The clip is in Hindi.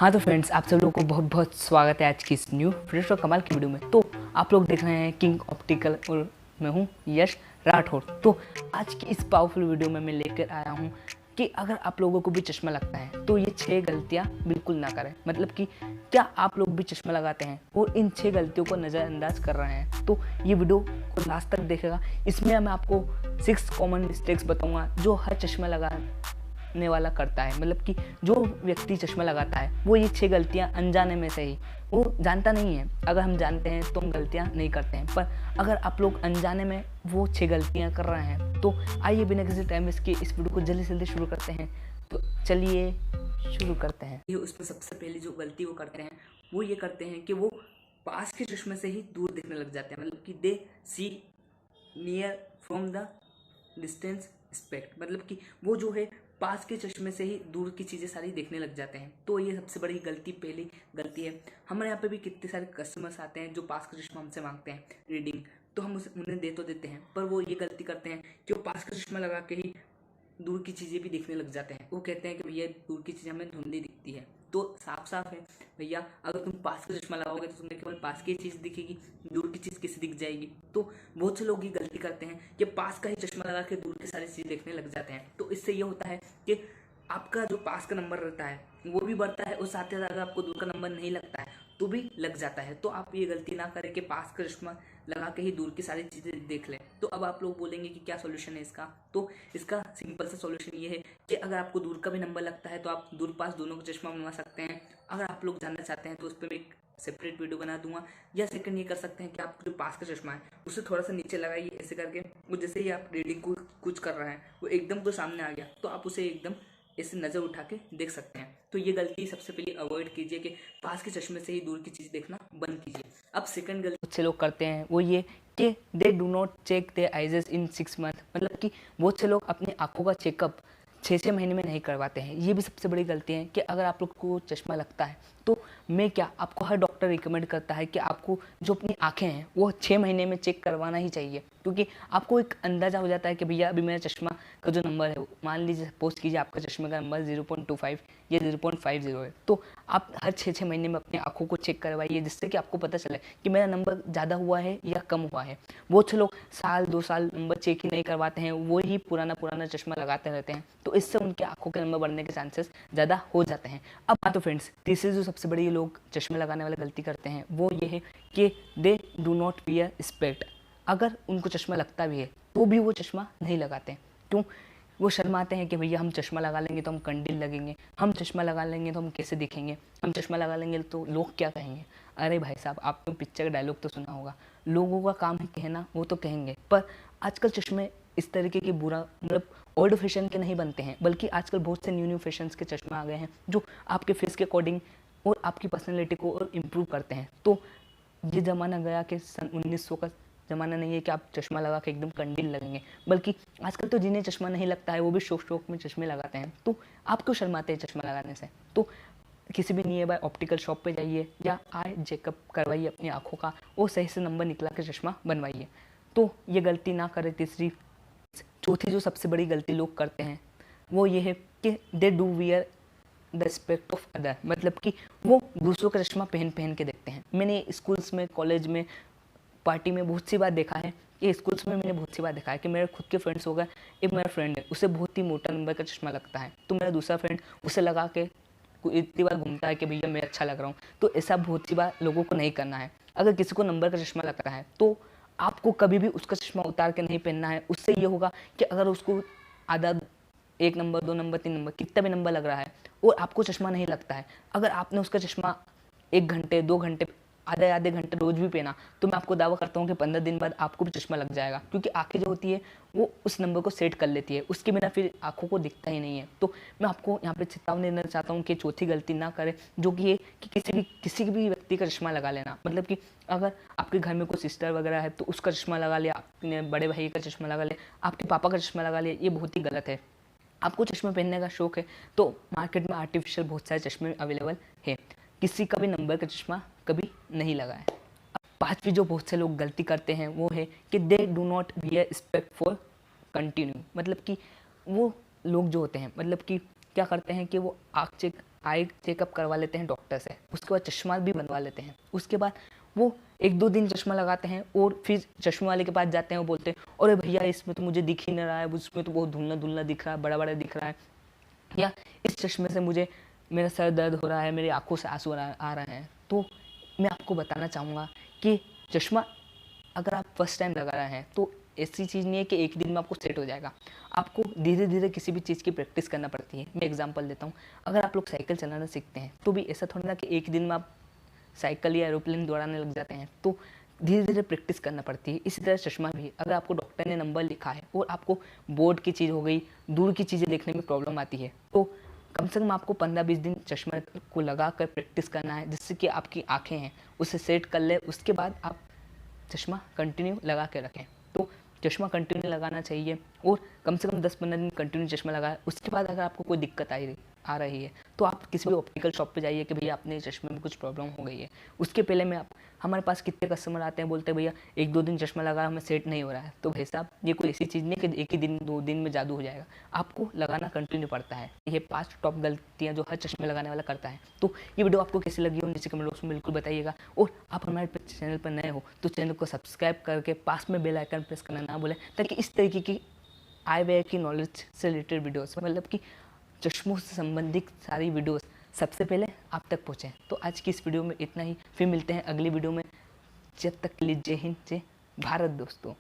हाँ तो फ्रेंड्स, आप सब लोगों को बहुत बहुत स्वागत है आज की इस न्यू फ्रेश और कमाल की वीडियो में। तो आप लोग देख रहे हैं किंग ऑप्टिकल और मैं हूँ यश राठौर। तो आज की इस पावरफुल वीडियो में मैं लेकर आया हूँ कि अगर आप लोगों को भी चश्मा लगता है तो ये 6 गलतियाँ बिल्कुल ना करें। मतलब कि क्या आप लोग भी चश्मा लगाते हैं और इन 6 गलतियों को नज़रअंदाज कर रहे हैं? तो ये वीडियो को लास्ट तक देखेगा। इसमें मैं आपको 6 कॉमन मिस्टेक्स बताऊँगा जो हर चश्मा लगाने वाला करता है। मतलब कि जो व्यक्ति चश्मा लगाता है वो ये 6 गलतियां अनजाने में से ही, वो जानता नहीं है। अगर हम जानते हैं तो हम गलतियां नहीं करते हैं, पर अगर आप लोग अनजाने में वो 6 गलतियां कर रहे हैं तो आइए बिना किसी टाइम वेस्ट के इस वीडियो को जल्दी से जल्दी शुरू करते हैं। तो चलिए शुरू करते हैं। ये उसमें सबसे पहली जो गलती वो करते हैं वो ये करते हैं कि वो पास के चश्मे से ही दूर दिखने लग जाते हैं। मतलब कि they see near from the distance expect. मतलब कि वो जो है पास के चश्मे से ही दूर की चीज़ें सारी देखने लग जाते हैं। तो ये सबसे बड़ी गलती, पहली गलती है। हमारे यहाँ पे भी कितने सारे कस्टमर्स आते हैं जो पास का चश्मा हमसे मांगते हैं रीडिंग, तो हम उन्हें दे तो देते हैं, पर वो ये गलती करते हैं कि वो पास का चश्मा लगा के ही दूर की चीज़ें भी देखने लग जाते हैं। वो कहते हैं कि भैया दूर की चीज़ें हमें धुंधली दिखती है। तो साफ साफ है भैया, अगर तुम पास का चश्मा लगाओगे तो तुम्हें केवल पास की चीज़ दिखेगी, दूर की चीज़ कैसे दिख जाएगी? तो बहुत से लोग ये गलती करते हैं कि पास का ही चश्मा लगा के दूर की सारी चीज़ देखने लग जाते हैं। तो इससे ये होता है कि आपका जो पास का नंबर रहता है वो भी बढ़ता है और साथ ही साथ अगर आपको दूर का नंबर नहीं लगता है तो भी लग जाता है। तो आप ये गलती ना करें कि पास का चश्मा लगा के ही दूर की सारी चीज़ें देख लें। तो अब आप लोग बोलेंगे कि क्या सॉल्यूशन है इसका? तो इसका सिंपल सा सॉल्यूशन ये है कि अगर आपको दूर का भी नंबर लगता है तो आप दूर पास दोनों का चश्मा बनवा सकते हैं। अगर आप लोग जानना चाहते हैं तो उस पर मैं एक सेपरेट वीडियो बना दूंगा। या सेकंड ये कर सकते हैं कि आप जो पास का चश्मा है उसे थोड़ा सा नीचे लगाइए ऐसे करके, वो जैसे ही आप रीडिंग को कुछ कर रहे हैं वो एकदम तो सामने आ गया तो आप उसे एकदम ऐसे नज़र उठा के देख सकते हैं। तो ये गलती सबसे पहले अवॉइड कीजिए कि पास के चश्मे से ही दूर की चीज़ देखना बंद कीजिए। अब सेकंड गलती बहुत से लोग करते हैं वो ये कि they do not check their eyes in 6 month. मतलब कि बहुत से लोग अपनी आंखों का चेकअप 6 महीने में नहीं करवाते हैं। ये भी सबसे बड़ी गलती है कि अगर आप लोग को चश्मा लगता है तो मैं क्या, आपको हर डॉक्टर रिकमेंड करता है कि आपको जो अपनी आंखें हैं वो 6 महीने में चेक करवाना ही चाहिए, क्योंकि आपको एक अंदाज़ा हो जाता है कि भैया अभी मेरा चश्मा का जो नंबर है, मान लीजिए सपोज कीजिए आपका चश्मे का नंबर 0.25 या 0.50 है, तो आप हर 6 महीने में अपनी आंखों को चेक करवाइए, जिससे कि आपको पता चले कि मेरा नंबर ज़्यादा हुआ है या कम हुआ है। बहुत से लोग साल 2 साल नंबर चेक ही नहीं करवाते हैं, वो ही पुराना चश्मा लगाते रहते हैं, तो इससे उनके आंखों के नंबर बढ़ने के चांसेस ज़्यादा हो जाते हैं। अब हाँ तो फ्रेंड्स, तीसरी जो सबसे बड़ी लोग चश्मे लगाने वाले गलती करते हैं वो ये है कि they do not wear spec. अगर उनको चश्मा लगता भी है तो भी वो चश्मा नहीं लगाते। क्यों? वो शर्माते हैं कि भैया हम चश्मा लगा लेंगे तो हम कंडील लगेंगे, हम चश्मा लगा लेंगे तो हम कैसे दिखेंगे, हम चश्मा लगा लेंगे तो लोग क्या कहेंगे। अरे भाई साहब, आपने पिक्चर का डायलॉग तो सुना होगा, लोगों का काम है कहना, वो तो कहेंगे। पर आजकल चश्मे इस तरीके के बुरा मतलब ओल्ड फैशन के नहीं बनते हैं, बल्कि आजकल बहुत से न्यू फैशंस के चश्मा आ गए हैं जो आपके फेस के अकॉर्डिंग और आपकी पर्सनैलिटी को और इम्प्रूव करते हैं। तो ये ज़माना गया कि सन 1900 का ज़माना नहीं है कि आप चश्मा लगा के एकदम कंडील लगेंगे, बल्कि आजकल तो जिन्हें चश्मा नहीं लगता है वो भी शौक में चश्मे लगाते हैं। तो आप क्यों शर्माते हैं चश्मा लगाने से? तो किसी भी नियर बाय ऑप्टिकल शॉप पे जाइए या आई चेकअप करवाइए अपनी आंखों का और सही से नंबर निकला के चश्मा बनवाइए। तो ये गलती ना करें। तीसरी चौथी जो सबसे बड़ी गलती लोग करते हैं वो ये है कि they do wear the respect of other. मतलब कि वो दूसरों का चश्मा पहन के देखते हैं। मैंने स्कूल्स में, कॉलेज में, पार्टी में बहुत सी बार देखा है कि स्कूल्स में मैंने बहुत सी बार देखा है कि मेरे खुद के फ्रेंड्स हो गए, एक मेरा फ्रेंड है उसे बहुत ही मोटा नंबर का चश्मा लगता है, तो मेरा दूसरा फ्रेंड उसे लगा के इतनी बार घूमता है कि भैया मैं अच्छा लग रहा हूँ। तो ऐसा बहुत सी बार लोगों को नहीं करना है। अगर किसी को नंबर का चश्मा लगता है तो आपको कभी भी उसका चश्मा उतार के नहीं पहनना है। उससे ये होगा कि अगर उसको आधा 1 नंबर, 2 नंबर, 3 नंबर, कितना भी नंबर लग रहा है और आपको चश्मा नहीं लगता है, अगर आपने उसका चश्मा 1 घंटे, 2 घंटे, आधे घंटे रोज भी पहना, तो मैं आपको दावा करता हूँ कि 15 दिन बाद आपको भी चश्मा लग जाएगा, क्योंकि आंखें जो होती है वो उस नंबर को सेट कर लेती है, उसके बिना फिर आंखों को दिखता ही नहीं है। तो मैं आपको यहाँ पे चेतावनी देना चाहता हूँ कि चौथी गलती ना करें, जो कि ये कि किसी भी व्यक्ति का चश्मा लगा लेना। मतलब कि अगर आपके घर में कोई सिस्टर वगैरह है तो उसका चश्मा लगा लिया, आपने बड़े भाई का चश्मा लगा लिया, आपके पापा का चश्मा लगा लिया, ये बहुत ही गलत है। आपको चश्मे पहनने का शौक है तो मार्केट में आर्टिफिशियल बहुत सारे चश्मे अवेलेबल है, किसी का भी नंबर का चश्मा कभी नहीं लगा है। पांचवी जो बहुत से लोग गलती करते हैं वो है कि they do not wear spec for continue. मतलब कि वो लोग जो होते हैं, मतलब कि क्या करते हैं कि वो आँख चेक आई चेकअप करवा लेते हैं डॉक्टर से, उसके बाद चश्मा भी बनवा लेते हैं। उसके बाद वो 1-2 दिन चश्मा लगाते हैं और फिर चश्मे वाले के पास जाते हैं, वो बोलते हैं अरे भैया इसमें तो मुझे दिख ही नहीं रहा है, उसमें तो बहुत धुंधला धुंधला दिख रहा है, बड़ा बड़ा दिख रहा है, या इस चश्मे से मुझे मेरा सर दर्द हो रहा है, मेरी आंखों से आंसू आ रहे हैं। तो मैं आपको बताना चाहूँगा कि चश्मा अगर आप फर्स्ट टाइम लगा रहे हैं तो ऐसी चीज़ नहीं है कि एक दिन में आपको सेट हो जाएगा। आपको धीरे धीरे किसी भी चीज़ की प्रैक्टिस करना पड़ती है। मैं एग्जांपल देता हूँ, अगर आप लोग साइकिल चलाना सीखते हैं तो भी ऐसा थोड़ा ना कि एक दिन में आप साइकिल या एरोप्लेन दौड़ाने लग जाते हैं, तो धीरे धीरे प्रैक्टिस करना पड़ती है। इसी तरह चश्मा भी, अगर आपको डॉक्टर ने नंबर लिखा है और आपको बोर्ड की चीज़ हो गई, दूर की चीज़ें देखने में प्रॉब्लम आती है, तो कम से कम आपको 15-20 दिन चश्मा को लगा कर प्रैक्टिस करना है, जिससे कि आपकी आँखें हैं उसे सेट कर ले। उसके बाद आप चश्मा कंटिन्यू लगा के रखें। तो चश्मा कंटिन्यू लगाना चाहिए और कम से कम 10-15 दिन कंटिन्यू चश्मा लगाएं। उसके बाद अगर आपको कोई दिक्कत आ रही है तो आप किसी भी ऑप्टिकल शॉप पे जाइए कि भैया अपने चश्मे में कुछ प्रॉब्लम हो गई है। उसके पहले में आप, हमारे पास कितने कस्टमर आते हैं बोलते हैं भैया 1-2 दिन चश्मा लगा हमें सेट नहीं हो रहा है। तो भाई साहब ये कोई ऐसी चीज़ नहीं कि एक ही दिन 2 दिन में जादू हो जाएगा, आपको लगाना कंटिन्यू पड़ता है। ये 5 टॉप गलतियाँ जो हर चश्मे लगाने वाला करता है। तो ये वीडियो आपको कैसी लगी हो नीचे कमेंट बॉक्स में बिल्कुल बताइएगा, और आप हमारे चैनल पर नए हो तो चैनल को सब्सक्राइब करके पास में बेल आइकन प्रेस करना ना भूलें, ताकि इस तरीके की आए वे की नॉलेज से रिलेटेड वीडियोस, मतलब कि चश्मों से संबंधित सारी वीडियोस सबसे पहले आप तक पहुँचें। तो आज की इस वीडियो में इतना ही, फिर मिलते हैं अगली वीडियो में। जब तक के लिए जय हिंद, जय भारत दोस्तों।